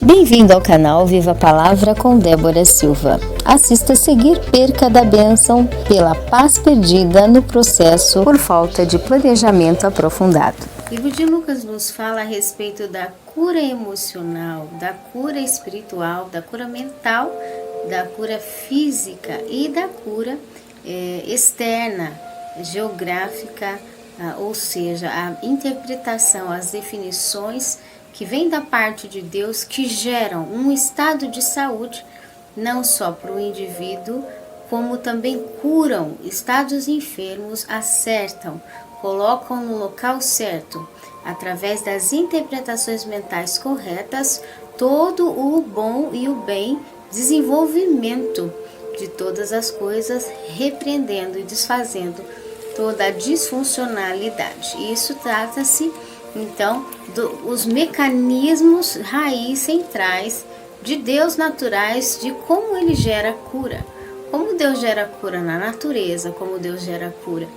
Bem-vindo ao canal Viva a Palavra com Débora Silva. Assista a seguir, perca da bênção pela paz perdida no processo por falta de planejamento aprofundado. O livro de Lucas nos fala a respeito da cura emocional, da cura espiritual, da cura mental, da cura física e da cura externa, geográfica, ou seja, a interpretação, as definições que vem da parte de Deus, que geram um estado de saúde, não só para o indivíduo, como também curam estados enfermos, acertam, colocam no local certo, através das interpretações mentais corretas, todo o bom e o bem desenvolvimento de todas as coisas, repreendendo e desfazendo toda a disfuncionalidade. Isso trata-se então dos mecanismos raiz centrais de Deus naturais, de como ele gera cura, como Deus gera cura na natureza, como Deus gera cura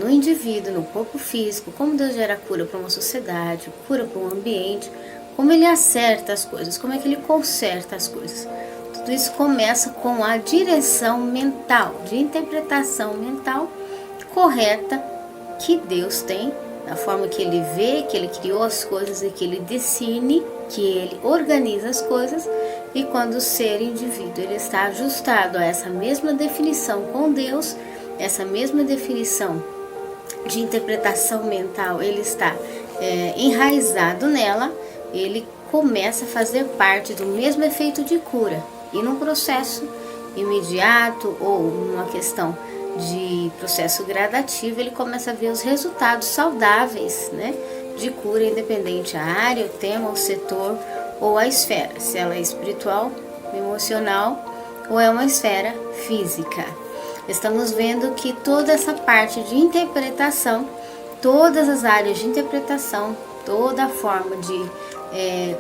no indivíduo, no corpo físico, como Deus gera cura para uma sociedade, cura para um ambiente, como ele acerta as coisas, como é que ele conserta as coisas. Tudo isso começa com a direção mental, de interpretação mental correta que Deus tem, da forma que ele vê, que ele criou as coisas e que ele discerne, que ele organiza as coisas. E quando o ser indivíduo ele está ajustado a essa mesma definição com Deus, essa mesma definição de interpretação mental, ele está enraizado nela, ele começa a fazer parte do mesmo efeito de cura. E num processo imediato ou numa questão de processo gradativo, ele começa a ver os resultados saudáveis, de cura, independente a área, o tema, o setor ou a esfera, se ela é espiritual, emocional ou é uma esfera física. Estamos vendo que toda essa parte de interpretação, todas as áreas de interpretação, toda a forma de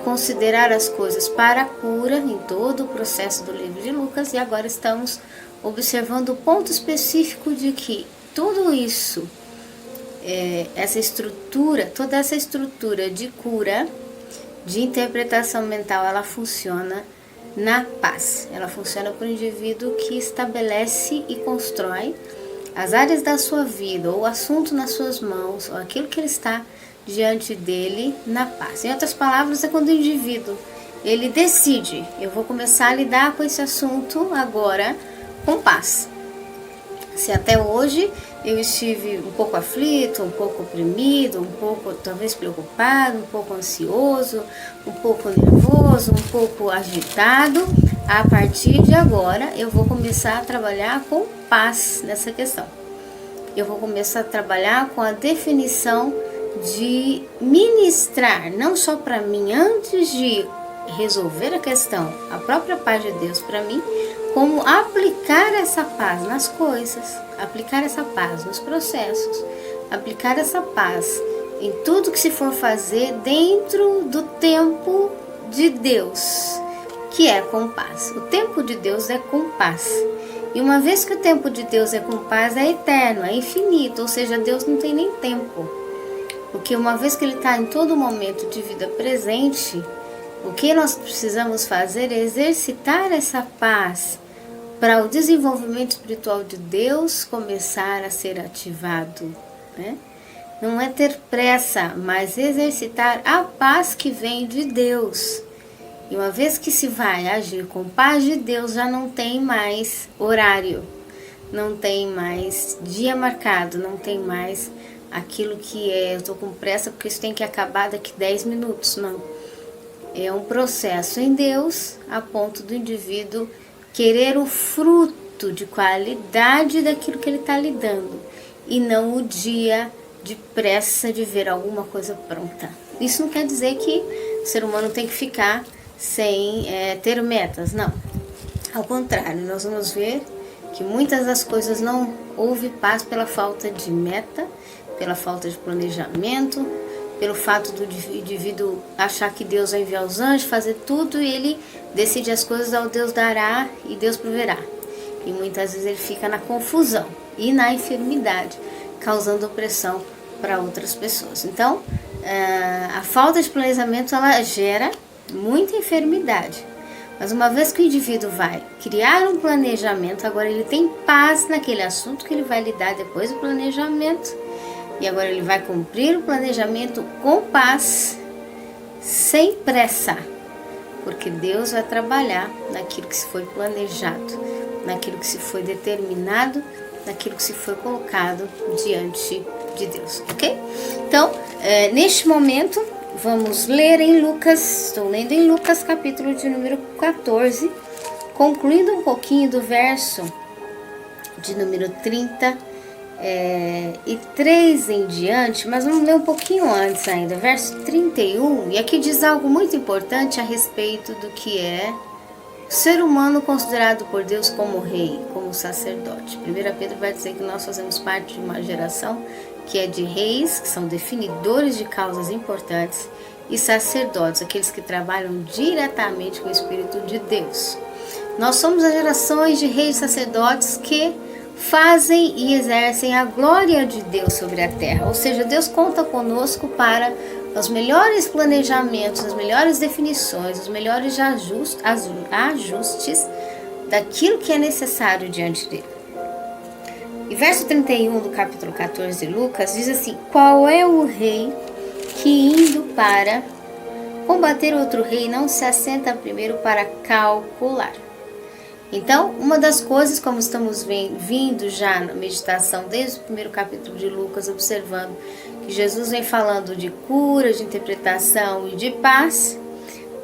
considerar as coisas para a cura em todo o processo do livro de Lucas, e agora estamos observando o ponto específico de que tudo isso, essa estrutura, toda essa estrutura de cura, de interpretação mental, ela funciona na paz. Ela funciona para o indivíduo que estabelece e constrói as áreas da sua vida, ou o assunto nas suas mãos, ou aquilo que ele está diante dele na paz. Em outras palavras, é quando o indivíduo ele decide, eu vou começar a lidar com esse assunto agora com paz. Se até hoje eu estive um pouco aflito, um pouco oprimido, um pouco talvez preocupado, um pouco ansioso, um pouco nervoso, um pouco agitado, a partir de agora eu vou começar a trabalhar com paz nessa questão. Eu vou começar a trabalhar com a definição de ministrar, não só para mim, antes de resolver a questão, a própria paz de Deus para mim, como aplicar essa paz nas coisas, aplicar essa paz nos processos, aplicar essa paz em tudo que se for fazer dentro do tempo de Deus, que é com paz. O tempo de Deus é com paz. E uma vez que o tempo de Deus é com paz, é eterno, é infinito, ou seja, Deus não tem nem tempo. Porque uma vez que ele está em todo momento de vida presente, o que nós precisamos fazer é exercitar essa paz para o desenvolvimento espiritual de Deus começar a ser ativado, Não é ter pressa, mas exercitar a paz que vem de Deus. E uma vez que se vai agir com paz de Deus, já não tem mais horário, não tem mais dia marcado, não tem mais aquilo que eu estou com pressa porque isso tem que acabar daqui 10 minutos, não. É um processo em Deus a ponto do indivíduo querer o fruto de qualidade daquilo que ele está lidando e não o dia de pressa de ver alguma coisa pronta. Isso não quer dizer que o ser humano tem que ficar sem ter metas, não. Ao contrário, nós vamos ver que muitas das coisas não houve paz pela falta de meta, pela falta de planejamento, pelo fato do indivíduo achar que Deus vai enviar os anjos, fazer tudo, e ele decide as coisas ao Deus dará e Deus proverá. E muitas vezes ele fica na confusão e na enfermidade, causando opressão para outras pessoas. Então, a falta de planejamento, ela gera muita enfermidade. Mas uma vez que o indivíduo vai criar um planejamento, agora ele tem paz naquele assunto que ele vai lidar depois do planejamento. E agora ele vai cumprir o planejamento com paz, sem pressa. Porque Deus vai trabalhar naquilo que se foi planejado, naquilo que se foi determinado, naquilo que se foi colocado diante de Deus, ok? Então, neste momento, vamos ler em Lucas, estou lendo em Lucas capítulo de número 14, concluindo um pouquinho do verso de número 33 em diante, mas vamos ler um pouquinho antes ainda, verso 31, e aqui diz algo muito importante a respeito do que é o ser humano considerado por Deus como rei, como sacerdote. 1 Pedro vai dizer que nós fazemos parte de uma geração que é de reis, que são definidores de causas importantes, e sacerdotes, aqueles que trabalham diretamente com o Espírito de Deus. Nós somos as gerações de reis e sacerdotes que fazem e exercem a glória de Deus sobre a terra. Ou seja, Deus conta conosco para os melhores planejamentos, as melhores definições, os melhores ajustes daquilo que é necessário diante dele. E verso 31 do capítulo 14 de Lucas diz assim: qual é o rei que indo para combater outro rei não se assenta primeiro para calcular? Então, uma das coisas, como estamos vindo já na meditação desde o primeiro capítulo de Lucas, observando que Jesus vem falando de cura, de interpretação e de paz,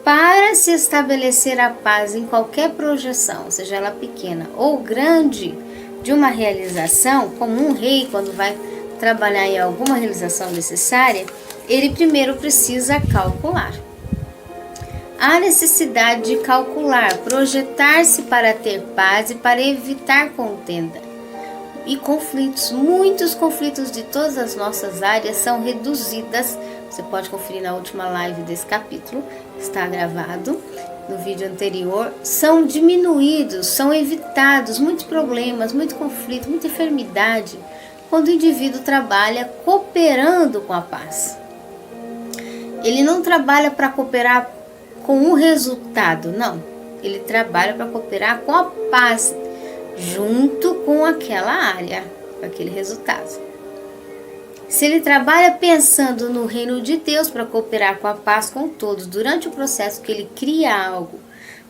para se estabelecer a paz em qualquer projeção, seja ela pequena ou grande, de uma realização, como um rei quando vai trabalhar em alguma realização necessária, ele primeiro precisa calcular. Há necessidade de calcular, projetar-se para ter paz e para evitar contenda. E conflitos, muitos conflitos de todas as nossas áreas são reduzidas. Você pode conferir na última live desse capítulo, está gravado no vídeo anterior. São diminuídos, são evitados muitos problemas, muito conflito, muita enfermidade, quando o indivíduo trabalha cooperando com a paz. Ele não trabalha para cooperar com um resultado, não. Ele trabalha para cooperar com a paz, junto com aquela área, com aquele resultado. Se ele trabalha pensando no reino de Deus para cooperar com a paz com todos, durante o processo que ele cria algo,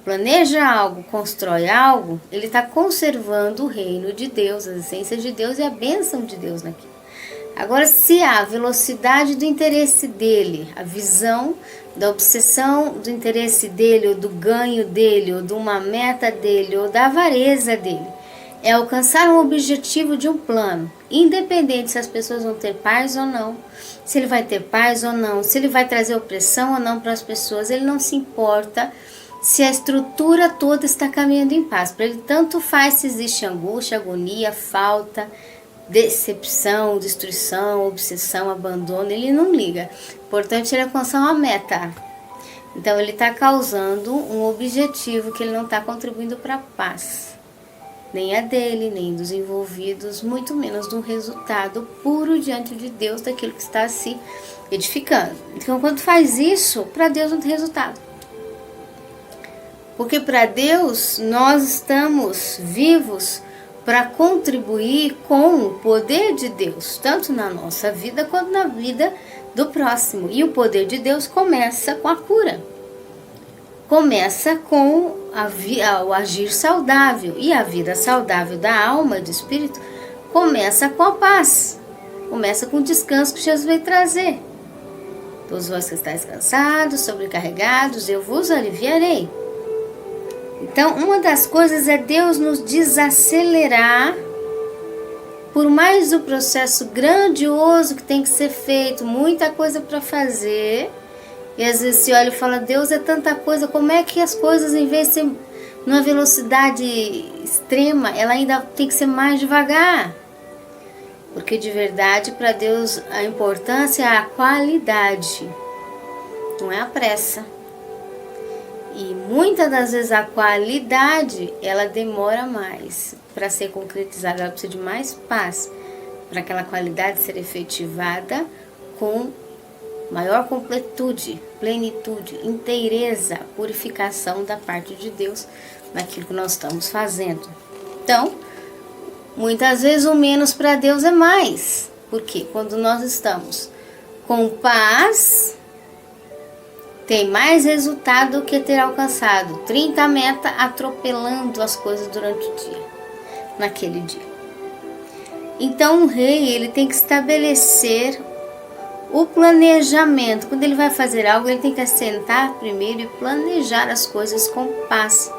planeja algo, constrói algo, ele está conservando o reino de Deus, a essência de Deus e a bênção de Deus naquilo. Agora, se a velocidade do interesse dele, a visão da obsessão do interesse dele, ou do ganho dele, ou de uma meta dele, ou da avareza dele, é alcançar um objetivo de um plano, independente se as pessoas vão ter paz ou não, se ele vai ter paz ou não, se ele vai trazer opressão ou não para as pessoas, ele não se importa se a estrutura toda está caminhando em paz. Para ele tanto faz se existe angústia, agonia, falta, decepção, destruição, obsessão, abandono, ele não liga. Importante ele alcançar uma meta. Então ele está causando um objetivo que ele não está contribuindo para a paz. Nem a dele, nem dos envolvidos, muito menos de um resultado puro diante de Deus daquilo que está se edificando. Então quando faz isso, para Deus não tem resultado. Porque para Deus nós estamos vivos para contribuir com o poder de Deus, tanto na nossa vida quanto na vida do próximo. E o poder de Deus começa com a cura. Começa com o agir saudável. E a vida saudável da alma e do espírito começa com a paz. Começa com o descanso que Jesus veio trazer. Todos vós que estáis cansados, sobrecarregados, eu vos aliviarei. Então, uma das coisas é Deus nos desacelerar, por mais o processo grandioso que tem que ser feito, muita coisa para fazer. E às vezes se olha e fala, Deus é tanta coisa, como é que as coisas, em vez de ser numa velocidade extrema, ela ainda tem que ser mais devagar? Porque de verdade, para Deus, a importância é a qualidade, não é a pressa. E muitas das vezes a qualidade, ela demora mais para ser concretizada, ela precisa de mais paz para aquela qualidade ser efetivada com maior completude, plenitude, inteireza, purificação da parte de Deus naquilo que nós estamos fazendo. Então, muitas vezes o menos para Deus é mais. Porque quando nós estamos com paz, tem mais resultado do que ter alcançado 30 metas atropelando as coisas durante o dia, naquele dia. Então o rei, ele tem que estabelecer o planejamento. Quando ele vai fazer algo, ele tem que assentar primeiro e planejar as coisas com paz,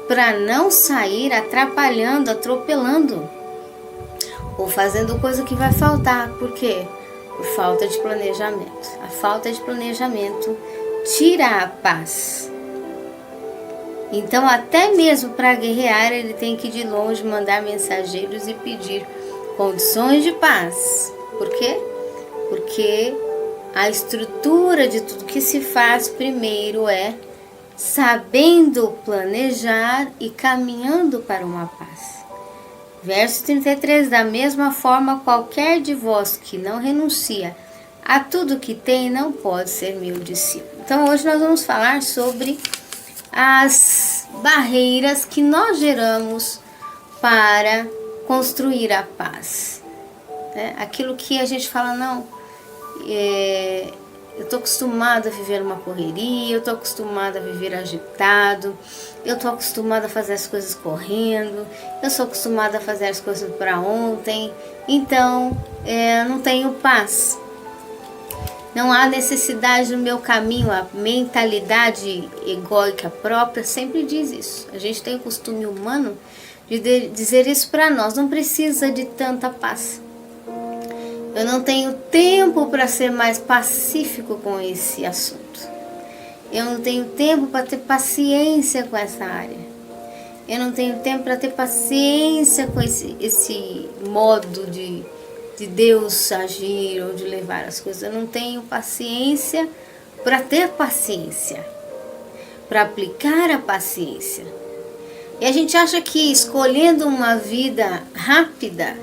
para não sair atrapalhando, atropelando, ou fazendo coisa que vai faltar. Por quê? Por falta de planejamento. A falta de planejamento tira a paz. Então, até mesmo para guerrear, ele tem que ir de longe, mandar mensageiros e pedir condições de paz. Por quê? Porque a estrutura de tudo que se faz primeiro é sabendo planejar e caminhando para uma paz. Verso 33, da mesma forma, qualquer de vós que não renuncia a tudo que tem não pode ser meu discípulo. Então hoje nós vamos falar sobre as barreiras que nós geramos para construir a paz. Aquilo que a gente fala, não, eu estou acostumado a viver uma correria, eu estou acostumado a viver agitado, eu estou acostumado a fazer as coisas correndo, eu sou acostumado a fazer as coisas para ontem, então não tenho paz. Não há necessidade no meu caminho. A mentalidade egóica própria sempre diz isso. A gente tem o costume humano de dizer isso para nós. Não precisa de tanta paz. Eu não tenho tempo para ser mais pacífico com esse assunto. Eu não tenho tempo para ter paciência com essa área. Eu não tenho tempo para ter paciência com esse modo de Deus agir ou de levar as coisas. Eu não tenho paciência para ter paciência, para aplicar a paciência. E a gente acha que escolhendo uma vida rápida,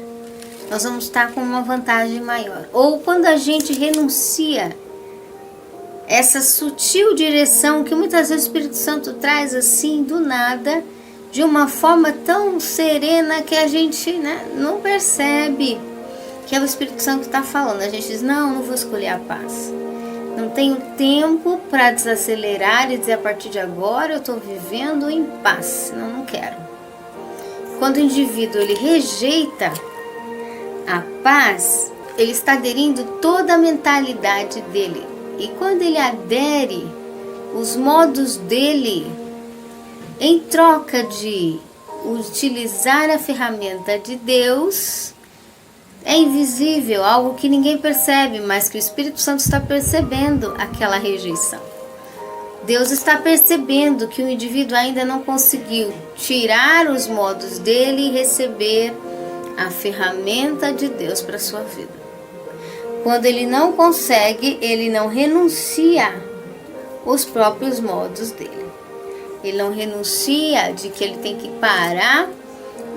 nós vamos estar com uma vantagem maior. Ou quando a gente renuncia essa sutil direção que muitas vezes o Espírito Santo traz assim do nada, de uma forma tão serena que a gente não percebe que é o Espírito Santo que está falando. A gente diz, não vou escolher a paz. Não tenho tempo para desacelerar e dizer, a partir de agora eu estou vivendo em paz. Não quero. Quando o indivíduo ele rejeita a paz, ele está aderindo toda a mentalidade dele. E quando ele adere os modos dele, em troca de utilizar a ferramenta de Deus, é invisível, algo que ninguém percebe, mas que o Espírito Santo está percebendo aquela rejeição. Deus está percebendo que o indivíduo ainda não conseguiu tirar os modos dele e receber a ferramenta de Deus para a sua vida. Quando ele não consegue, ele não renuncia os próprios modos dele. Ele não renuncia de que ele tem que parar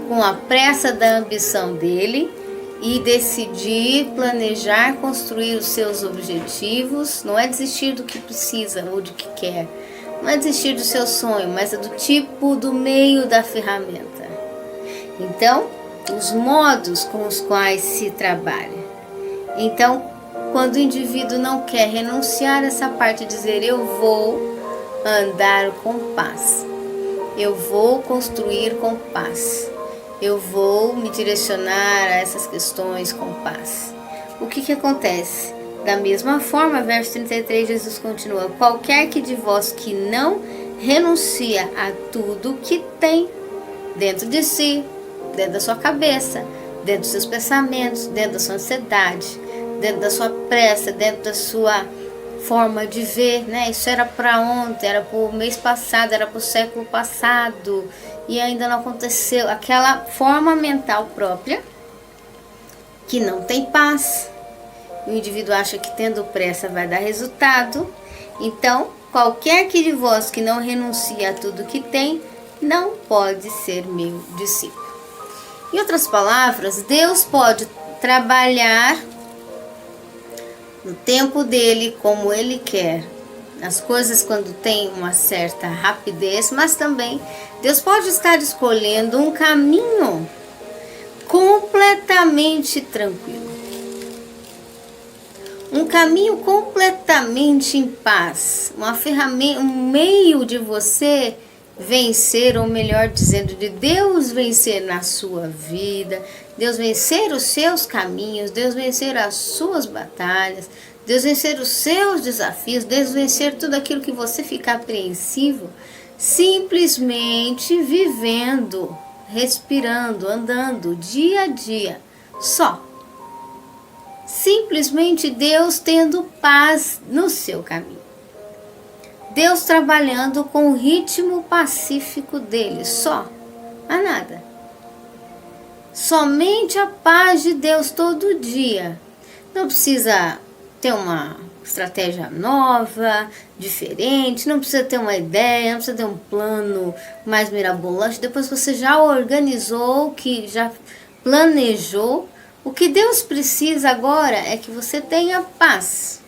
com a pressa da ambição dele e decidir, planejar, construir os seus objetivos. Não é desistir do que precisa ou do que quer. Não é desistir do seu sonho, mas é do tipo, do meio da ferramenta. Então, os modos com os quais se trabalha. Então, quando o indivíduo não quer renunciar a essa parte, dizer, eu vou andar com paz, eu vou construir com paz, eu vou me direcionar a essas questões com paz. O que acontece? Da mesma forma, verso 33, Jesus continua, qualquer que de vós que não renuncia a tudo que tem dentro de si, dentro da sua cabeça, dentro dos seus pensamentos, dentro da sua ansiedade, dentro da sua pressa, dentro da sua forma de ver, Isso era para ontem, era para o mês passado, era para o século passado e ainda não aconteceu. Aquela forma mental própria que não tem paz. O indivíduo acha que tendo pressa vai dar resultado. Então, qualquer que de vós que não renuncia a tudo que tem, não pode ser meu discípulo. Em outras palavras, Deus pode trabalhar no tempo dele, como ele quer. As coisas quando tem uma certa rapidez, mas também Deus pode estar escolhendo um caminho completamente tranquilo. Um caminho completamente em paz, uma ferramenta, um meio de você vencer, ou melhor dizendo, de Deus vencer na sua vida, Deus vencer os seus caminhos, Deus vencer as suas batalhas, Deus vencer os seus desafios, Deus vencer tudo aquilo que você fica apreensivo, simplesmente vivendo, respirando, andando dia a dia, só. Simplesmente Deus tendo paz no seu caminho. Deus trabalhando com o ritmo pacífico dele, só, a nada. Somente a paz de Deus todo dia. Não precisa ter uma estratégia nova, diferente, não precisa ter uma ideia, não precisa ter um plano mais mirabolante. Depois você já organizou, que já planejou. O que Deus precisa agora é que você tenha paz,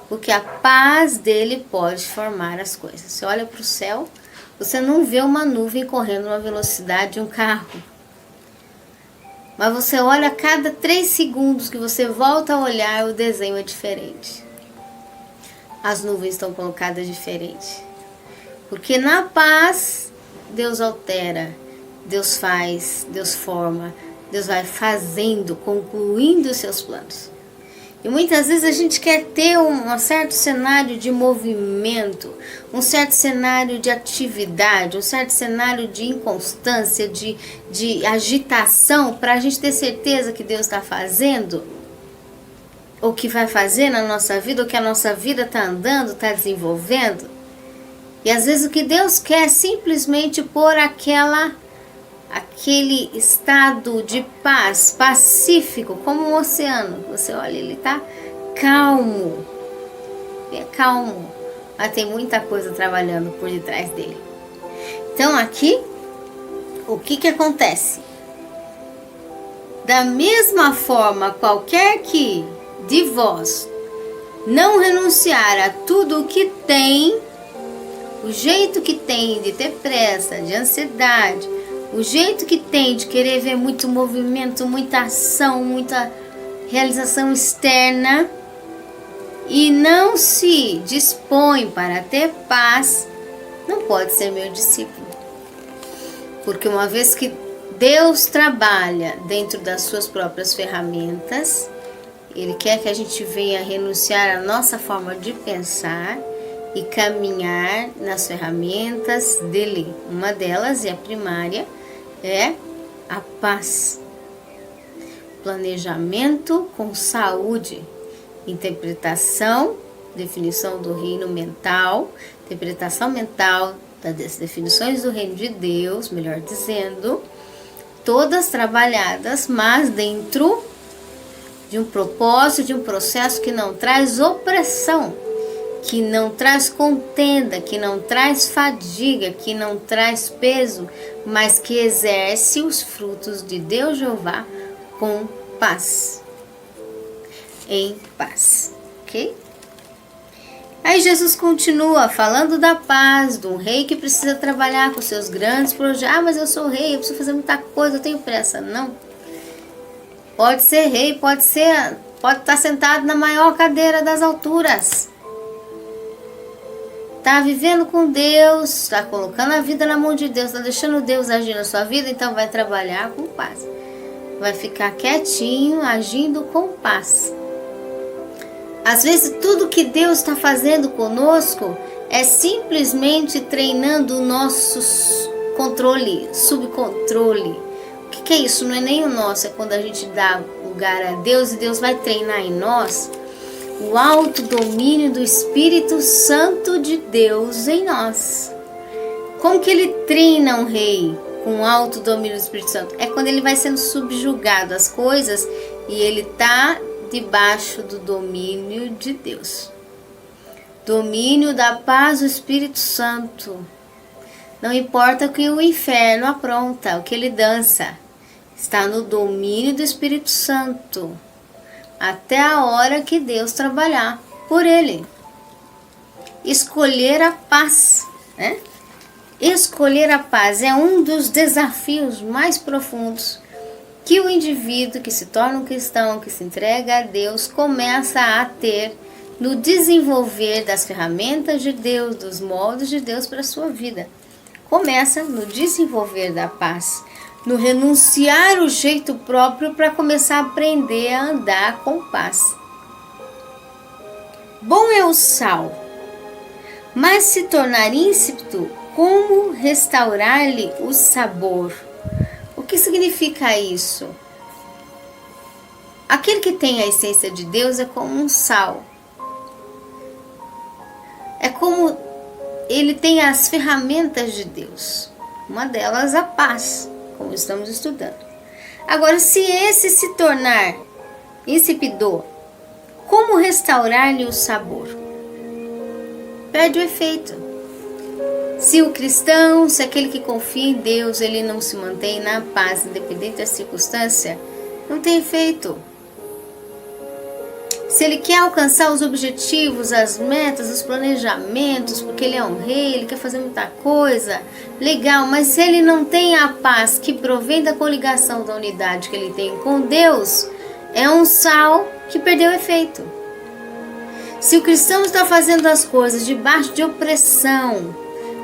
porque a paz dele pode formar as coisas. Você olha para o céu, você não vê uma nuvem correndo numa velocidade de um carro, mas você olha a cada 3 segundos que você volta a olhar, o desenho é diferente. As nuvens estão colocadas diferente, porque na paz Deus altera, Deus faz, Deus forma, Deus vai fazendo, concluindo os seus planos. E muitas vezes a gente quer ter um certo cenário de movimento, um certo cenário de atividade, um certo cenário de inconstância, de agitação, para a gente ter certeza que Deus está fazendo, ou que vai fazer na nossa vida, ou que a nossa vida está andando, está desenvolvendo. E às vezes o que Deus quer é simplesmente pôr aquele estado de paz, pacífico, como um oceano. Você olha, ele está calmo, é calmo, mas tem muita coisa trabalhando por detrás dele. Então aqui, o que acontece? Da mesma forma, qualquer que de vós não renunciar a tudo o que tem, o jeito que tem de ter pressa, de ansiedade, o jeito que tem de querer ver muito movimento, muita ação, muita realização externa, e não se dispõe para ter paz, não pode ser meu discípulo. Porque uma vez que Deus trabalha dentro das suas próprias ferramentas, Ele quer que a gente venha renunciar à nossa forma de pensar e caminhar nas ferramentas dele. Uma delas, e a primária, é a paz. Planejamento com saúde. Interpretação, definição do reino mental, interpretação mental das definições do reino de Deus, melhor dizendo, todas trabalhadas, mas dentro de um propósito, de um processo que não traz opressão, que não traz contenda, que não traz fadiga, que não traz peso, mas que exerce os frutos de Deus Jeová com paz. Em paz, ok? Aí Jesus continua falando da paz, de um rei que precisa trabalhar com seus grandes projetos. Ah, mas eu sou rei, eu preciso fazer muita coisa, eu tenho pressa. Não. Pode ser rei, pode estar sentado na maior cadeira das alturas. Está vivendo com Deus, está colocando a vida na mão de Deus, está deixando Deus agir na sua vida, então vai trabalhar com paz. Vai ficar quietinho, agindo com paz. Às vezes tudo que Deus está fazendo conosco é simplesmente treinando o nosso controle, subcontrole. O que é isso? Não é nem o nosso, é quando a gente dá lugar a Deus e Deus vai treinar em nós o autodomínio do Espírito Santo de Deus em nós. Como que ele treina um rei com o autodomínio do Espírito Santo? É quando ele vai sendo subjugado às coisas e ele está debaixo do domínio de Deus. Domínio da paz do Espírito Santo. Não importa o que o inferno apronta, o que ele dança. Está no domínio do Espírito Santo. até a hora que Deus trabalhar por ele. Escolher a paz, né? Escolher a paz é um dos desafios mais profundos que o indivíduo que se torna um cristão, que se entrega a Deus, começa a ter no desenvolver das ferramentas de Deus, dos moldes de Deus para a sua vida. Começa no desenvolver da paz, no renunciar o jeito próprio para começar a aprender a andar com paz. Bom é o sal, mas se tornar ínsipdo, como restaurar-lhe o sabor? O que significa isso? Aquele que tem a essência de Deus é como um sal. É como ele tem as ferramentas de Deus. Uma delas, a paz, como estamos estudando. Agora, se esse se tornar insípido, como restaurar-lhe o sabor? Perde o efeito. Se o cristão, se aquele que confia em Deus, ele não se mantém na paz, independente da circunstância, não tem efeito. Se ele quer alcançar os objetivos, as metas, os planejamentos, porque ele é um rei, ele quer fazer muita coisa, legal, mas se ele não tem a paz que provém da coligação da unidade que ele tem com Deus, é um sal que perdeu efeito. Se o cristão está fazendo as coisas debaixo de opressão,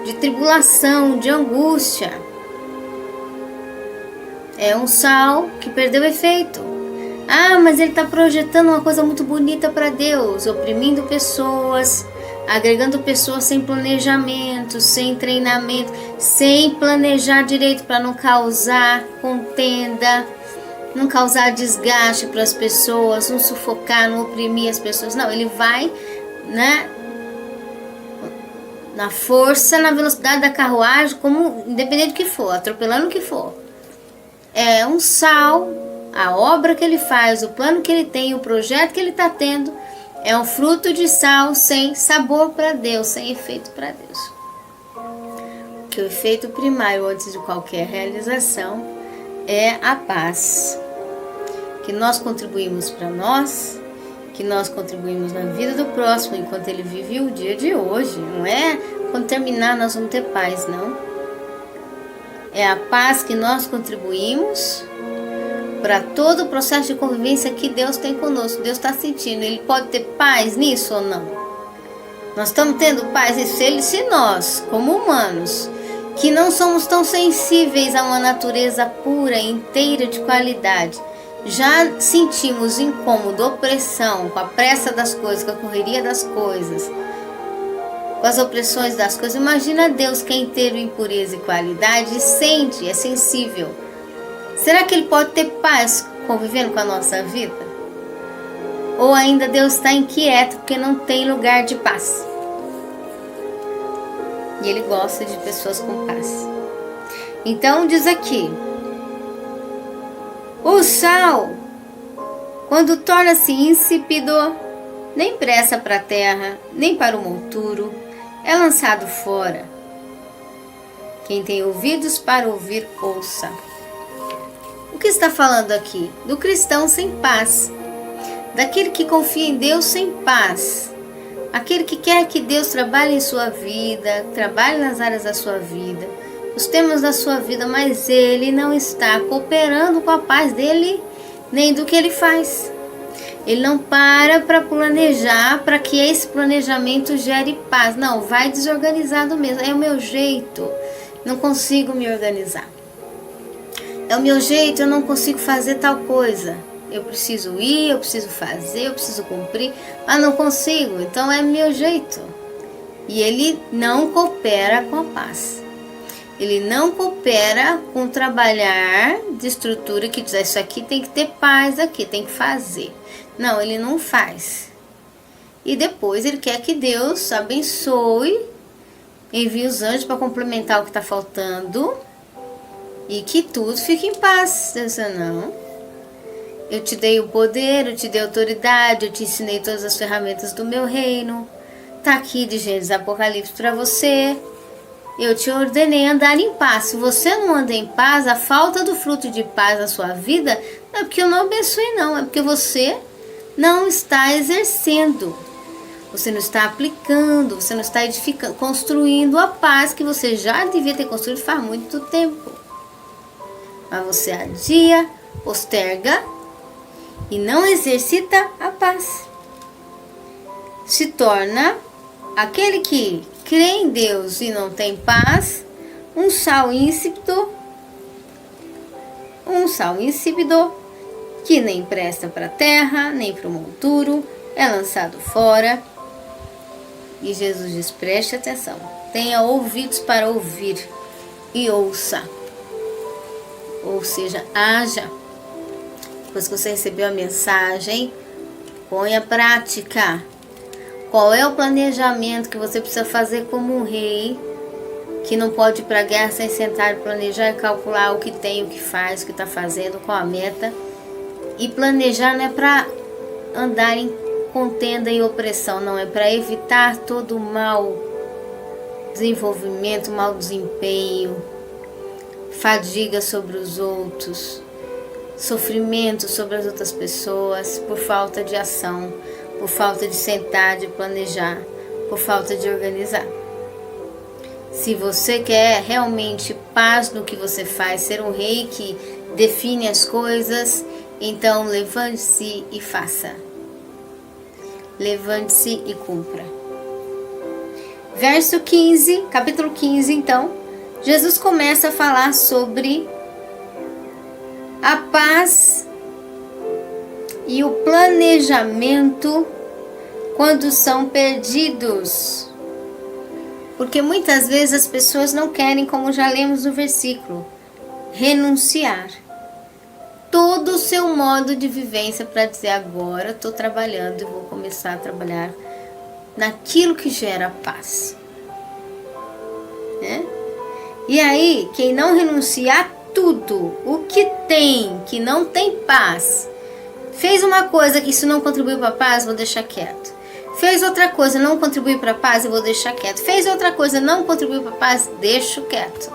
de tribulação, de angústia, é um sal que perdeu efeito. Ah, mas ele está projetando uma coisa muito bonita para Deus, oprimindo pessoas, agregando pessoas sem planejamento, sem treinamento, sem planejar direito para não causar contenda, não causar desgaste para as pessoas, não sufocar, não oprimir as pessoas. Não, ele vai, né, na força, na velocidade da carruagem, como independente do que for, atropelando o que for. É um sal. A obra que ele faz, o plano que ele tem, o projeto que ele está tendo, é um fruto de sal sem sabor para Deus, sem efeito para Deus. Porque o efeito primário antes de qualquer realização é a paz. Que nós contribuímos para nós, que nós contribuímos na vida do próximo enquanto ele vive o dia de hoje. Não é quando terminar nós vamos ter paz, não. É a paz que nós contribuímos para todo o processo de convivência que Deus tem conosco. Deus está sentindo. Ele pode ter paz nisso ou não? Nós estamos tendo paz nisso. Se nós, como humanos, que não somos tão sensíveis a uma natureza pura, inteira, de qualidade, já sentimos incômodo, opressão, com a pressa das coisas, com a correria das coisas, com as opressões das coisas, imagina Deus que é inteiro em pureza e qualidade, e sente, é sensível. Será que ele pode ter paz convivendo com a nossa vida? Ou ainda Deus está inquieto porque não tem lugar de paz? E ele gosta de pessoas com paz. Então diz aqui: o sal, quando torna-se insípido, nem pressa para a terra, nem para o monturo, é lançado fora. Quem tem ouvidos para ouvir, ouça. O que está falando aqui? Do cristão sem paz, daquele que confia em Deus sem paz, aquele que quer que Deus trabalhe em sua vida, trabalhe nas áreas da sua vida, os temas da sua vida, mas ele não está cooperando com a paz dele, nem do que ele faz. Ele não para planejar, para que esse planejamento gere paz. Não, vai desorganizado mesmo. É o meu jeito, não consigo me organizar. É o meu jeito, eu não consigo fazer tal coisa. Eu preciso ir, eu preciso fazer, eu preciso cumprir, mas não consigo, então é meu jeito. E ele não coopera com a paz. Ele não coopera com trabalhar de estrutura que diz, isso aqui tem que ter paz, aqui tem que fazer. Não, ele não faz. E depois ele quer que Deus abençoe, envie os anjos para complementar o que está faltando e que tudo fique em paz. Deus diz, não, eu te dei o poder, eu te dei a autoridade, eu te ensinei todas as ferramentas do meu reino. Está aqui de Gênesis Apocalipse para você. Eu te ordenei andar em paz. Se você não anda em paz, a falta do fruto de paz na sua vida não é porque eu não abençoei, não. É porque você não está exercendo, você não está aplicando, você não está edificando, construindo a paz que você já devia ter construído faz muito tempo. Mas você adia, posterga e não exercita a paz. Se torna aquele que crê em Deus e não tem paz, um sal insípido, que nem presta para a terra, nem para o monturo, é lançado fora. E Jesus diz, preste atenção, tenha ouvidos para ouvir e ouça. Ou seja, haja. Depois que você recebeu a mensagem, ponha a prática. Qual é o planejamento que você precisa fazer como um rei, que não pode ir para a guerra sem sentar e planejar e calcular o que tem, o que faz, o que está fazendo, qual a meta. E planejar não é para andar em contenda e opressão, não, é para evitar todo o mau desenvolvimento, mau desempenho, fadiga sobre os outros, sofrimento sobre as outras pessoas por falta de ação, por falta de sentar, de planejar, por falta de organizar. Se você quer realmente paz no que você faz, ser um rei que define as coisas, então levante-se e faça. Levante-se e cumpra. Verso 15, capítulo 15, então, Jesus começa a falar sobre a paz e o planejamento quando são perdidos. Porque muitas vezes as pessoas não querem, como já lemos no versículo, renunciar todo o seu modo de vivência para dizer, agora estou trabalhando e vou começar a trabalhar naquilo que gera paz. Né? E aí, quem não renunciar tudo o que tem, que não tem paz, fez uma coisa que isso não contribuiu para a paz, vou deixar quieto. Fez outra coisa, não contribuiu para a paz, eu vou deixar quieto. Fez outra coisa, não contribuiu para a paz, deixo quieto.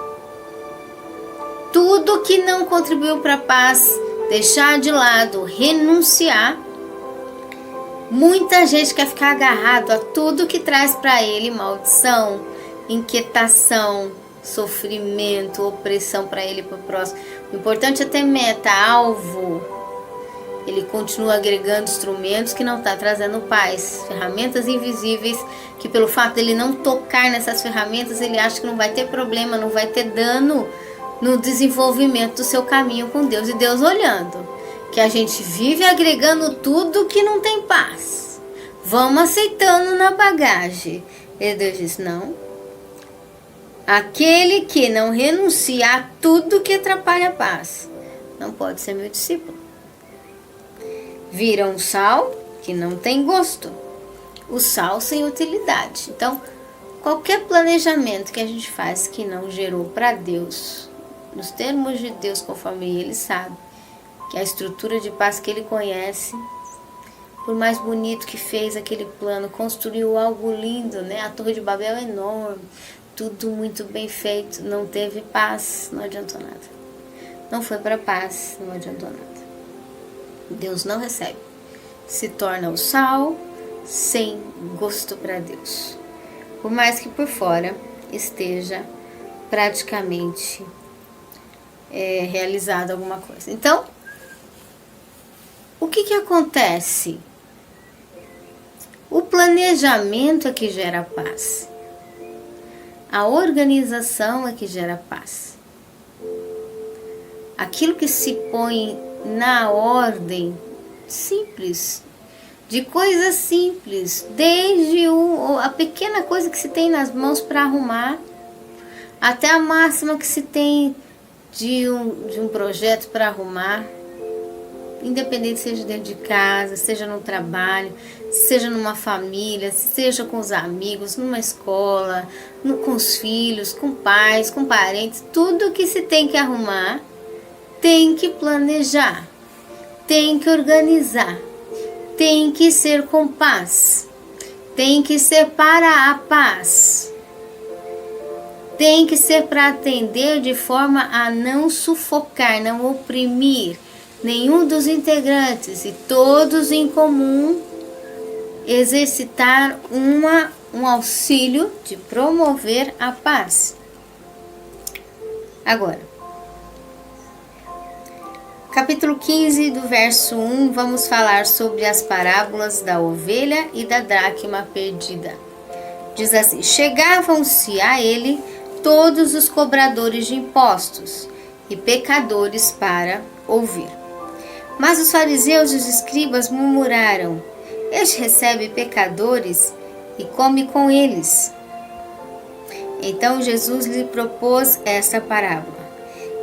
Tudo que não contribuiu para a paz, deixar de lado, renunciar. Muita gente quer ficar agarrado a tudo que traz para ele maldição, inquietação, sofrimento, opressão para ele e para o próximo. O importante é ter meta, alvo. Ele continua agregando instrumentos que não está trazendo paz, ferramentas invisíveis, que pelo fato dele não tocar nessas ferramentas, ele acha que não vai ter problema, não vai ter dano no desenvolvimento do seu caminho com Deus. E Deus olhando, que a gente vive agregando tudo que não tem paz. Vamos aceitando na bagagem. E Deus diz, não. Aquele que não renuncia a tudo que atrapalha a paz, não pode ser meu discípulo. Vira um sal que não tem gosto. O sal sem utilidade. Então, qualquer planejamento que a gente faz que não gerou para Deus, nos termos de Deus, conforme Ele sabe, que a estrutura de paz que Ele conhece, por mais bonito que fez aquele plano, construiu algo lindo, né? A Torre de Babel é enorme, tudo muito bem feito, não teve paz, não adiantou nada. Não foi para paz, não adiantou nada. Deus não recebe. Se torna o sal sem gosto para Deus. Por mais que por fora esteja praticamente realizado alguma coisa. Então, o que acontece? O planejamento é que gera paz. A organização é que gera paz. Aquilo que se põe na ordem simples, de coisas simples, desde a pequena coisa que se tem nas mãos para arrumar, até a máxima que se tem de um projeto para arrumar, independente seja dentro de casa, seja no trabalho, seja numa família, seja com os amigos, numa escola, com os filhos, com pais, com parentes, tudo que se tem que arrumar, tem que planejar, tem que organizar, tem que ser com paz, tem que ser para a paz, tem que ser para atender de forma a não sufocar, não oprimir, nenhum dos integrantes e todos em comum exercitar um auxílio de promover a paz. Agora, capítulo 15, do verso 1, vamos falar sobre as parábolas da ovelha e da dracma perdida. Diz assim: chegavam-se a ele todos os cobradores de impostos e pecadores para ouvir. Mas os fariseus e os escribas murmuraram: este recebe pecadores e come com eles. Então Jesus lhe propôs esta parábola: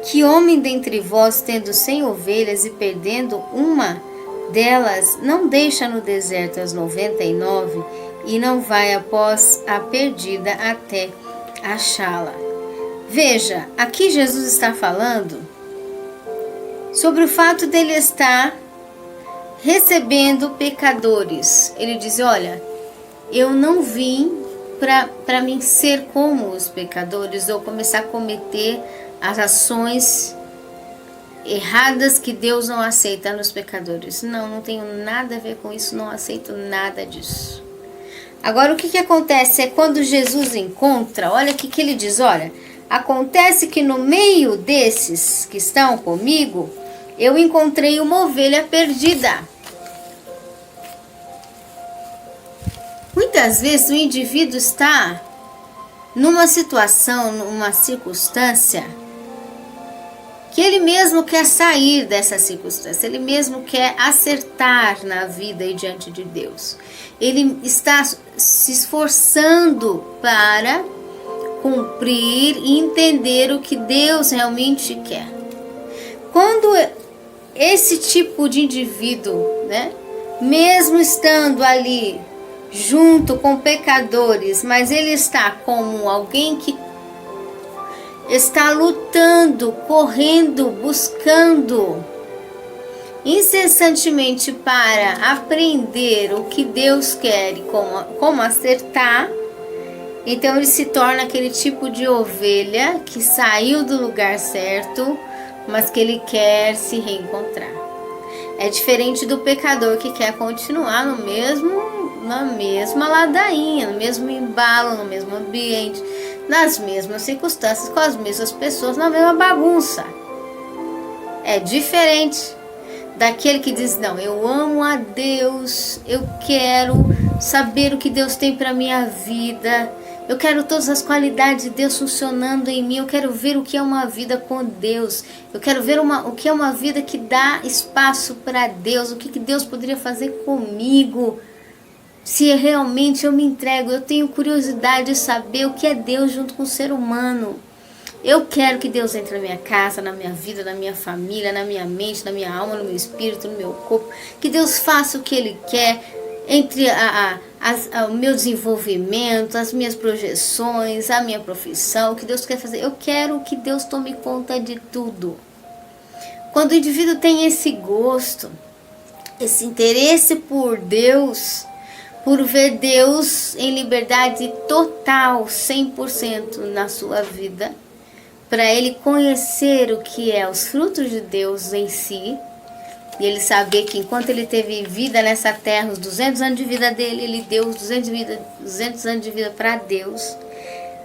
que homem dentre vós, tendo 100 ovelhas e perdendo uma delas, não deixa no deserto as 99 e não vai após a perdida até achá-la? Veja, aqui Jesus está falando sobre o fato dele estar recebendo pecadores. Ele diz: olha, eu não vim para mim ser como os pecadores ou começar a cometer as ações erradas que Deus não aceita nos pecadores. Não tenho nada a ver com isso, não aceito nada disso. Agora, o que acontece é quando Jesus encontra, olha o que ele diz: olha, acontece que no meio desses que estão comigo, eu encontrei uma ovelha perdida. Muitas vezes o indivíduo está numa situação, numa circunstância, que ele mesmo quer sair dessa circunstância, ele mesmo quer acertar na vida e diante de Deus. Ele está se esforçando para cumprir e entender o que Deus realmente quer. Quando esse tipo de indivíduo, mesmo estando ali junto com pecadores, mas ele está como alguém que está lutando, correndo, buscando incessantemente para aprender o que Deus quer e como acertar, então ele se torna aquele tipo de ovelha que saiu do lugar certo, mas que ele quer se reencontrar. É diferente do pecador que quer continuar na mesma ladainha, no mesmo embalo, no mesmo ambiente, nas mesmas circunstâncias, com as mesmas pessoas, na mesma bagunça. É diferente daquele que diz: não, eu amo a Deus, eu quero saber o que Deus tem para minha vida, eu quero todas as qualidades de Deus funcionando em mim, eu quero ver o que é uma vida com Deus, eu quero ver o que é uma vida que dá espaço para Deus, o que Deus poderia fazer comigo, se realmente eu me entrego. Eu tenho curiosidade de saber o que é Deus junto com o ser humano. Eu quero que Deus entre na minha casa, na minha vida, na minha família, na minha mente, na minha alma, no meu espírito, no meu corpo, que Deus faça o que Ele quer entre o meu desenvolvimento, as minhas projeções, a minha profissão, o que Deus quer fazer. Eu quero que Deus tome conta de tudo. Quando o indivíduo tem esse gosto, esse interesse por Deus, por ver Deus em liberdade total, 100% na sua vida, para ele conhecer o que é os frutos de Deus em si, e ele saber que enquanto ele teve vida nessa terra, os 200 anos de vida dele, ele deu os 200 anos de vida para Deus.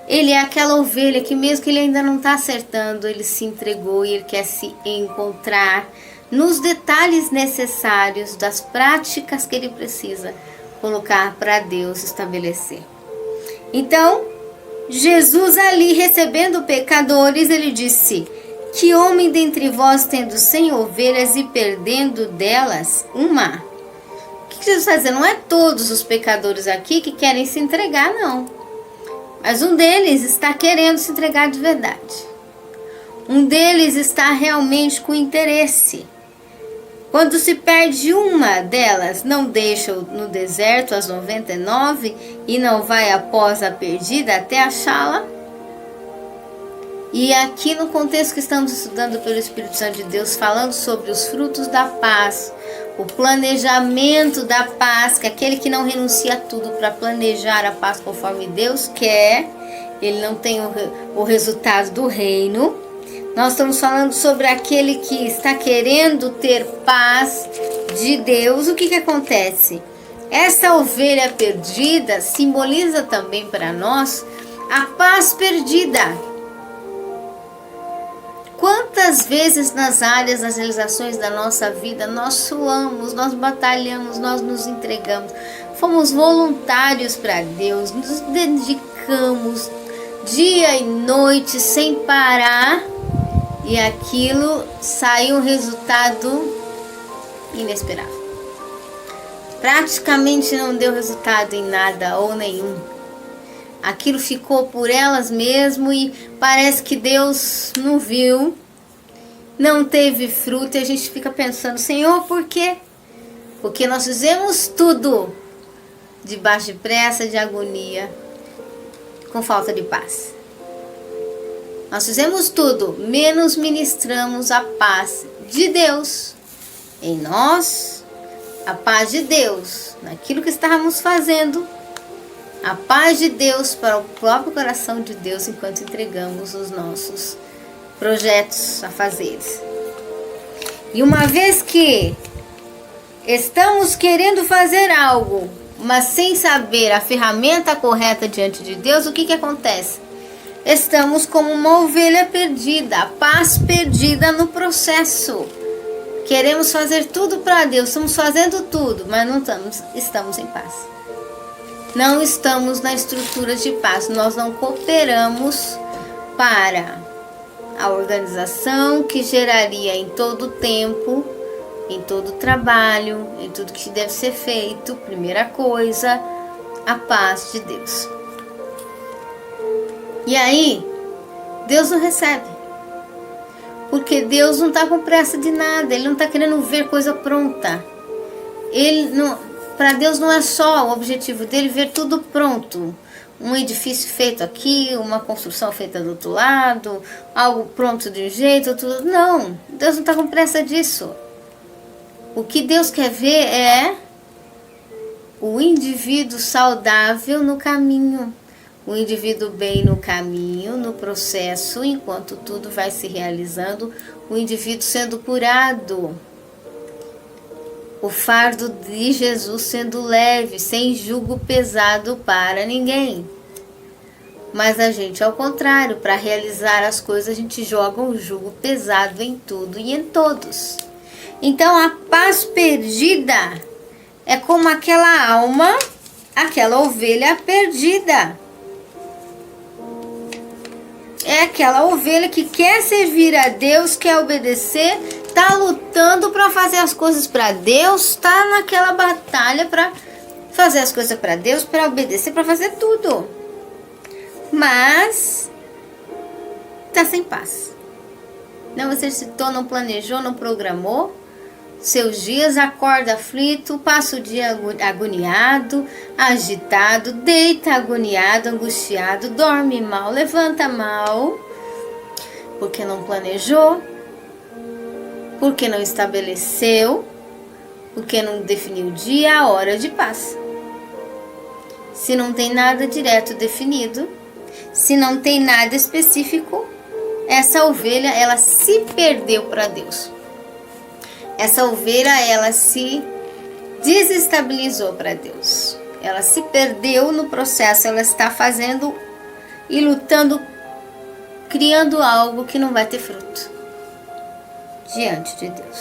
Ele é aquela ovelha que mesmo que ele ainda não está acertando, ele se entregou e ele quer se encontrar nos detalhes necessários das práticas que ele precisa colocar para Deus estabelecer. Então, Jesus ali recebendo pecadores, ele disse: que homem dentre vós, tendo 100 ovelhas e perdendo delas uma? O que Jesus está dizendo? Não é todos os pecadores aqui que querem se entregar, não. Mas um deles está querendo se entregar de verdade. Um deles está realmente com interesse. Quando se perde uma delas, não deixa no deserto as 99 e não vai após a perdida até achá-la? E aqui no contexto que estamos estudando pelo Espírito Santo de Deus, falando sobre os frutos da paz, o planejamento da paz, que aquele que não renuncia a tudo para planejar a paz conforme Deus quer, ele não tem o resultado do reino. Nós estamos falando sobre aquele que está querendo ter paz de Deus. O que acontece? Essa ovelha perdida simboliza também para nós a paz perdida. Quantas vezes nas áreas, nas realizações da nossa vida, nós suamos, nós batalhamos, nós nos entregamos, fomos voluntários para Deus, nos dedicamos dia e noite sem parar, e aquilo saiu um resultado inesperado. Praticamente não deu resultado em nada ou nenhum. Aquilo ficou por elas mesmo e parece que Deus não viu, não teve fruto, e a gente fica pensando: Senhor, por quê? Porque nós fizemos tudo debaixo de pressa, de agonia, com falta de paz. Nós fizemos tudo, menos ministramos a paz de Deus em nós, a paz de Deus naquilo que estávamos fazendo, a paz de Deus para o próprio coração de Deus enquanto entregamos os nossos projetos a fazer. E uma vez que estamos querendo fazer algo, mas sem saber a ferramenta correta diante de Deus, o que acontece? Estamos como uma ovelha perdida, a paz perdida no processo. Queremos fazer tudo para Deus, estamos fazendo tudo, mas não estamos em paz. Não estamos na estrutura de paz, nós não cooperamos para a organização que geraria em todo o tempo, em todo o trabalho, em tudo que deve ser feito. Primeira coisa, a paz de Deus. E aí, Deus não recebe. Porque Deus não está com pressa de nada, Ele não está querendo ver coisa pronta. Para Deus não é só o objetivo dele ver tudo pronto. Um edifício feito aqui, uma construção feita do outro lado, algo pronto de um jeito, tudo. Não, Deus não está com pressa disso. O que Deus quer ver é o indivíduo saudável no caminho, o indivíduo bem no caminho, no processo, enquanto tudo vai se realizando, o indivíduo sendo curado, o fardo de Jesus sendo leve, sem jugo pesado para ninguém. Mas a gente, ao contrário, para realizar as coisas, a gente joga um jugo pesado em tudo e em todos. Então a paz perdida é como aquela alma, aquela ovelha perdida. É aquela ovelha que quer servir a Deus, quer obedecer, está lutando para fazer as coisas para Deus, está naquela batalha para fazer as coisas para Deus, para obedecer, para fazer tudo. Mas está sem paz. Não exercitou, não planejou, não programou seus dias, acorda aflito, passa o dia agoniado, agitado, deita agoniado, angustiado, dorme mal, levanta mal, porque não planejou, porque não estabeleceu, porque não definiu o dia, a hora de paz. Se não tem nada direto definido, se não tem nada específico, essa ovelha, ela se perdeu para Deus. Essa ovelha, ela se desestabilizou para Deus. Ela se perdeu no processo, ela está fazendo e lutando, criando algo que não vai ter fruto diante de Deus.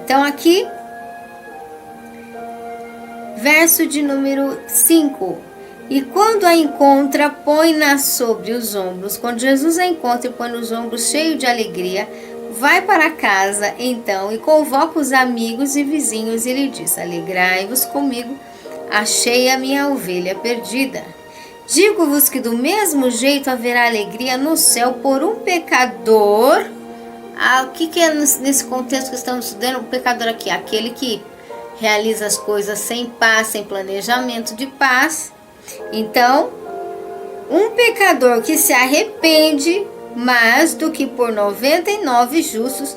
Então aqui, verso de número 5. E quando a encontra, põe-na sobre os ombros. Quando Jesus a encontra e põe nos ombros, cheio de alegria, vai para casa então e convoca os amigos e vizinhos e lhe diz: alegrai-vos comigo, achei a minha ovelha perdida. Digo-vos que do mesmo jeito haverá alegria no céu por um pecador. O que é nesse contexto que estamos estudando? O pecador aqui, aquele que realiza as coisas sem paz, sem planejamento de paz. Então, um pecador que se arrepende mais do que por 99 justos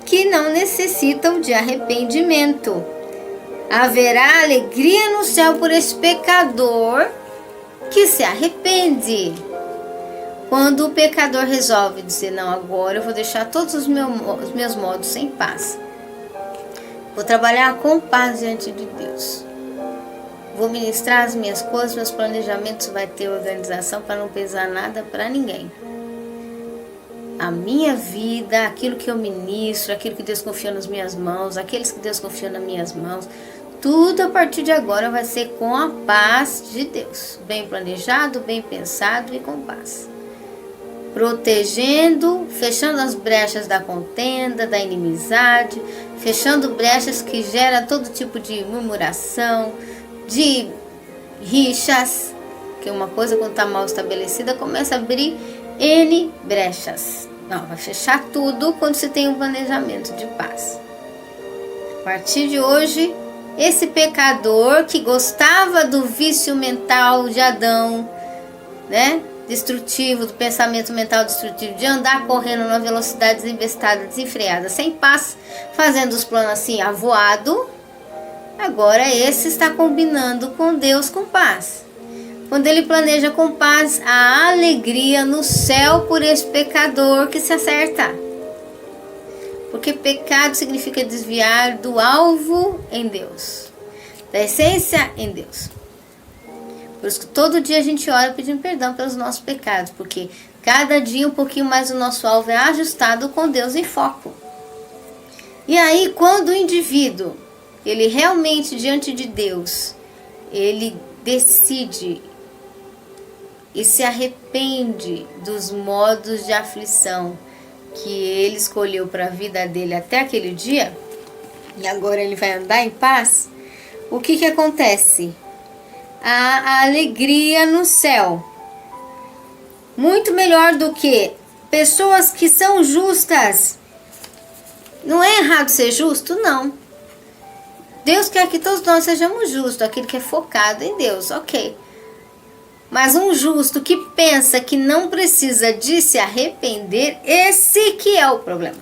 que não necessitam de arrependimento. Haverá alegria no céu por esse pecador que se arrepende. Quando o pecador resolve dizer, não, agora eu vou deixar todos os meus modos sem paz. Vou trabalhar com paz diante de Deus. Vou ministrar as minhas coisas, meus planejamentos, vai ter organização para não pesar nada para ninguém. A minha vida, aquilo que eu ministro, aquilo que Deus confiou nas minhas mãos, aqueles que Deus confiou nas minhas mãos, tudo a partir de agora vai ser com a paz de Deus. Bem planejado, bem pensado e com paz. Protegendo, fechando as brechas da contenda, da inimizade, fechando brechas que geram todo tipo de murmuração, de rixas, que uma coisa quando está mal estabelecida começa a abrir N brechas. Não, vai fechar tudo quando você tem um planejamento de paz. A partir de hoje, esse pecador que gostava do vício mental de Adão, né? Destrutivo, do pensamento mental destrutivo, de andar correndo numa velocidade desinvestada, desenfreada, sem paz, fazendo os planos assim, avoado. Agora esse está combinando com Deus com paz. Quando ele planeja com paz, a alegria no céu por esse pecador que se acerta. Porque pecado significa desviar do alvo em Deus, da essência em Deus. Por isso que todo dia a gente ora pedindo perdão pelos nossos pecados, porque cada dia um pouquinho mais o nosso alvo é ajustado com Deus em foco. E aí quando o indivíduo, ele realmente diante de Deus, ele decide e se arrepende dos modos de aflição que ele escolheu para a vida dele até aquele dia, e agora ele vai andar em paz, o que acontece? A alegria no céu, muito melhor do que pessoas que são justas. Não é errado ser justo? Não. Deus quer que todos nós sejamos justos, aquele que é focado em Deus, ok. Mas um justo que pensa que não precisa de se arrepender, esse que é o problema.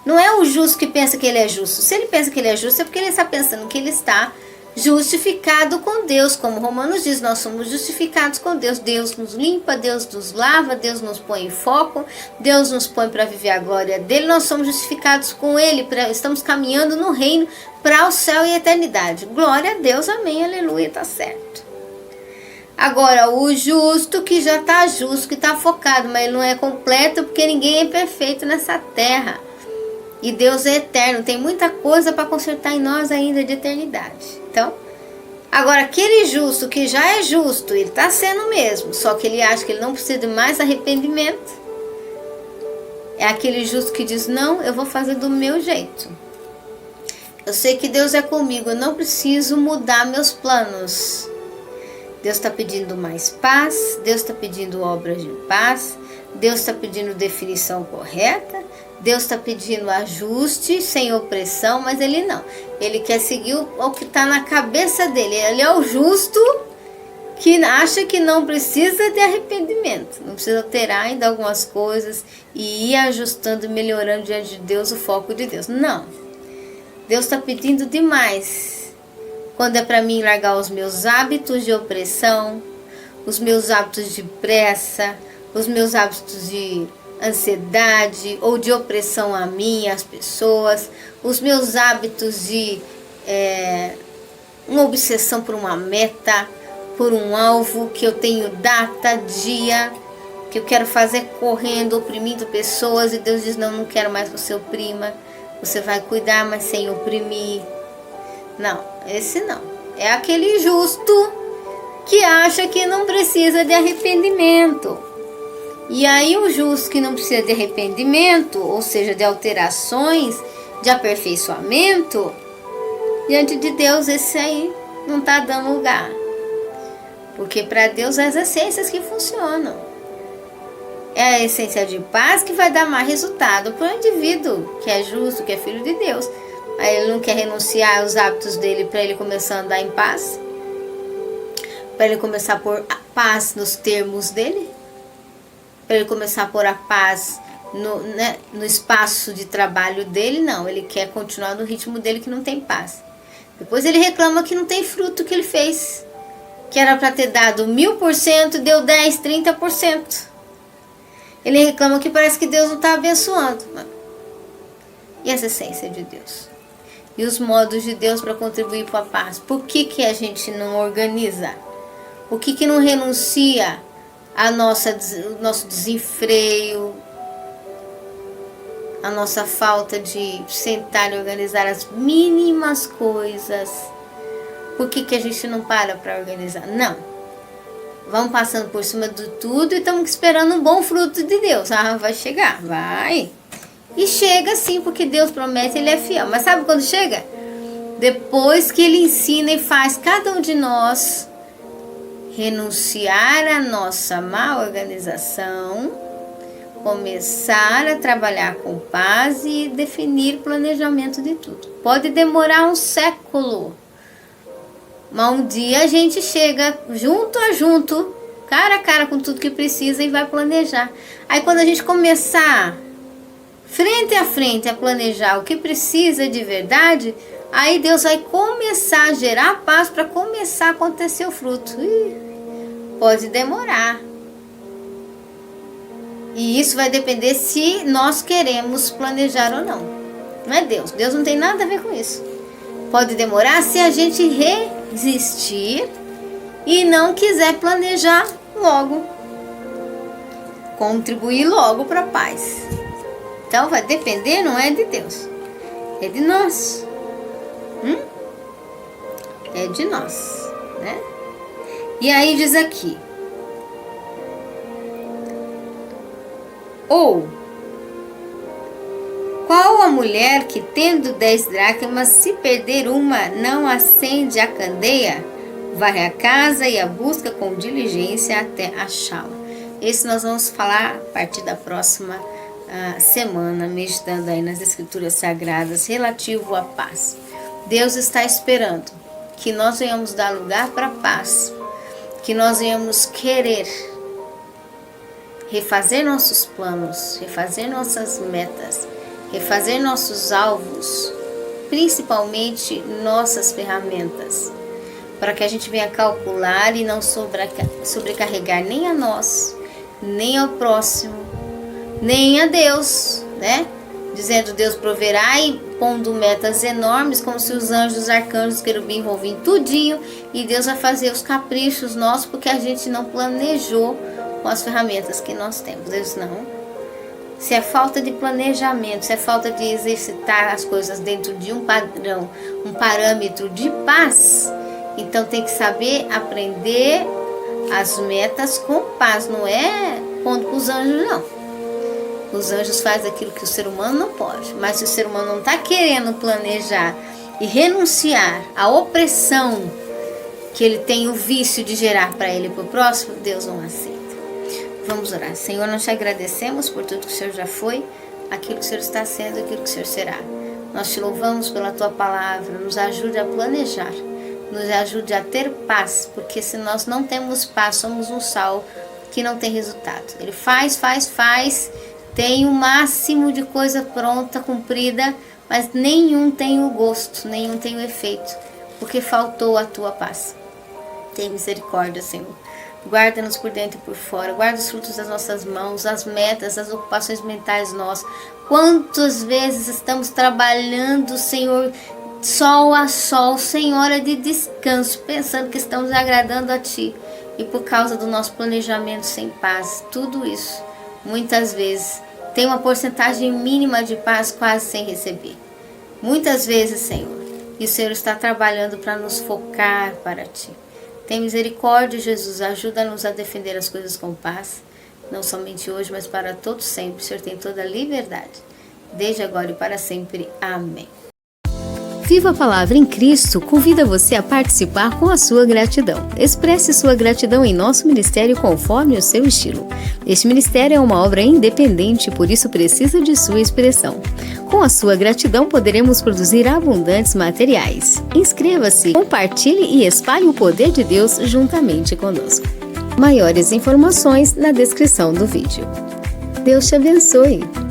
Não é o justo que pensa que ele é justo. Se ele pensa que ele é justo, é porque ele está pensando que ele está justificado com Deus. Como Romanos diz, nós somos justificados com Deus. Deus nos limpa, Deus nos lava, Deus nos põe em foco, Deus nos põe para viver a glória dele. Nós somos justificados com ele, estamos caminhando no reino para o céu e a eternidade. Glória a Deus, amém, aleluia, tá certo. Agora, o justo que já está justo, que está focado, mas ele não é completo porque ninguém é perfeito nessa terra. E Deus é eterno, tem muita coisa para consertar em nós ainda de eternidade. Então, agora aquele justo que já é justo, ele está sendo mesmo, só que ele acha que ele não precisa de mais arrependimento. É aquele justo que diz, não, eu vou fazer do meu jeito. Eu sei que Deus é comigo, eu não preciso mudar meus planos. Deus está pedindo mais paz, Deus está pedindo obras de paz, Deus está pedindo definição correta, Deus está pedindo ajuste sem opressão, mas ele não. Ele quer seguir o que está na cabeça dele. Ele é o justo que acha que não precisa de arrependimento, não precisa alterar ainda algumas coisas e ir ajustando e melhorando diante de Deus o foco de Deus. Não, Deus está pedindo demais. Quando é para mim largar os meus hábitos de opressão, os meus hábitos de pressa, os meus hábitos de ansiedade ou de opressão a mim e às pessoas, os meus hábitos de uma obsessão por uma meta, por um alvo que eu tenho data, dia, que eu quero fazer correndo, oprimindo pessoas, e Deus diz, não, não quero mais que você oprima, você vai cuidar, mas sem oprimir. Não, esse não. É aquele justo que acha que não precisa de arrependimento. E aí o justo que não precisa de arrependimento, ou seja, de alterações, de aperfeiçoamento, diante de Deus esse aí não está dando lugar. Porque para Deus é as essências que funcionam. É a essência de paz que vai dar mais resultado para o indivíduo que é justo, que é filho de Deus. Aí ele não quer renunciar aos hábitos dele para ele começar a andar em paz, para ele começar a pôr a paz nos termos dele, para ele começar a pôr a paz no espaço de trabalho dele. Não, ele quer continuar no ritmo dele que não tem paz. Depois ele reclama que não tem fruto que ele fez, que era para ter dado 1000%, deu 10%, 30%. Ele reclama que parece que Deus não está abençoando. E essa essência de Deus? E os modos de Deus para contribuir para a paz? Por que a gente não organiza? Por que não renuncia o nosso desenfreio, a nossa falta de sentar e organizar as mínimas coisas? Por que a gente não para organizar? Não. Vamos passando por cima de tudo e estamos esperando um bom fruto de Deus. Vai chegar, vai. E chega sim, porque Deus promete, Ele é fiel. Mas sabe quando chega? Depois que Ele ensina e faz cada um de nós renunciar à nossa má organização, começar a trabalhar com paz e definir planejamento de tudo. Pode demorar um século, mas um dia a gente chega junto a junto, cara a cara com tudo que precisa e vai planejar. Aí quando a gente começar frente a frente a planejar o que precisa de verdade, aí Deus vai começar a gerar paz para começar a acontecer o fruto. Pode demorar. E isso vai depender se nós queremos planejar ou não. Não é Deus. Deus não tem nada a ver com isso. Pode demorar se a gente resistir e não quiser planejar logo. Contribuir logo para a paz. Então vai depender, não é de Deus. É de nós. É de nós, né? E aí diz aqui: ou qual a mulher que tendo 10 dracmas, se perder uma, não acende a candeia, varre a casa e a busca com diligência até achá-la? Esse nós vamos falar a partir da próxima semana, meditando aí nas escrituras sagradas relativo à paz. Deus está esperando que nós venhamos dar lugar para a paz, que nós venhamos querer refazer nossos planos, refazer nossas metas, refazer nossos alvos, principalmente nossas ferramentas, para que a gente venha calcular e não sobrecarregar nem a nós, nem ao próximo, nem a Deus, né? Dizendo Deus proverá e pondo metas enormes, como se os anjos, os arcanjos, os querubins envolvem tudinho, e Deus vai fazer os caprichos nossos porque a gente não planejou com as ferramentas que nós temos. Deus não. Se é falta de planejamento, se é falta de exercitar as coisas dentro de um padrão, um parâmetro de paz, então tem que saber aprender as metas com paz, não é pondo com os anjos, não. Os anjos fazem aquilo que o ser humano não pode, mas se o ser humano não está querendo planejar e renunciar à opressão que ele tem o vício de gerar para ele e para o próximo, Deus não aceita. Vamos orar. Senhor, nós te agradecemos por tudo que o Senhor já foi, aquilo que o Senhor está sendo e aquilo que o Senhor será. Nós te louvamos pela tua palavra, nos ajude a planejar, nos ajude a ter paz, porque se nós não temos paz, somos um sal que não tem resultado. Ele faz, tem o máximo de coisa pronta, cumprida, mas nenhum tem o gosto, nenhum tem o efeito, porque faltou a tua paz. Tem misericórdia, Senhor. Guarda-nos por dentro e por fora, guarda os frutos das nossas mãos, as metas, as ocupações mentais nossas. Quantas vezes estamos trabalhando, Senhor, sol a sol, sem hora de descanso, pensando que estamos agradando a Ti, e por causa do nosso planejamento sem paz, tudo isso, muitas vezes, tem uma porcentagem mínima de paz quase sem receber. Muitas vezes, Senhor, e o Senhor está trabalhando para nos focar para Ti. Tem misericórdia, Jesus, ajuda-nos a defender as coisas com paz, não somente hoje, mas para todos sempre. O Senhor tem toda a liberdade, desde agora e para sempre. Amém. Viva a Palavra em Cristo convida você a participar com a sua gratidão. Expresse sua gratidão em nosso ministério conforme o seu estilo. Este ministério é uma obra independente, por isso precisa de sua expressão. Com a sua gratidão poderemos produzir abundantes materiais. Inscreva-se, compartilhe e espalhe o poder de Deus juntamente conosco. Maiores informações na descrição do vídeo. Deus te abençoe!